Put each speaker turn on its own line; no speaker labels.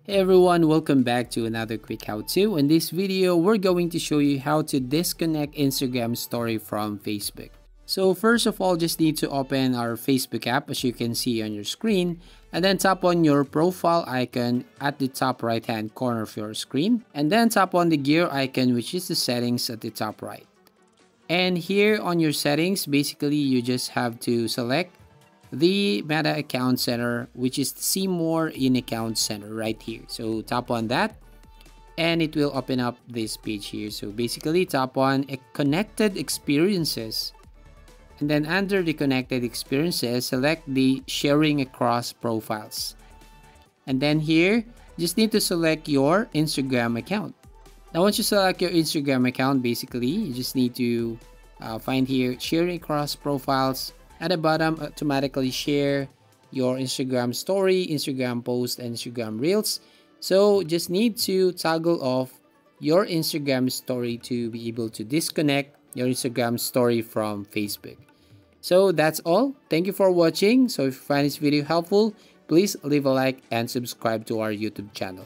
Hey everyone, welcome back to another quick how-to. In this video, we're going to show you how to disconnect Instagram story from Facebook. So first of all, just need to open our Facebook app as you can see on your screen, and then tap on your profile icon at the top right hand corner of your screen, and then tap on the gear icon, which is the settings at the top right. And here on your settings, basically you just have to select the Meta Account Center, which is see more in Account Center right here. So tap on that and it will open up this page here. So basically tap on connected experiences, and then under the connected experiences, select the sharing across profiles. And then here, just need to select your Instagram account. Now once you select your Instagram account, basically you just need to find here sharing across profiles. At the bottom, automatically share your Instagram story, Instagram post, and Instagram reels. So just need to toggle off your Instagram story to be able to disconnect your Instagram story from Facebook. So that's all. Thank you for watching. So if you find this video helpful, please leave a like and subscribe to our YouTube channel.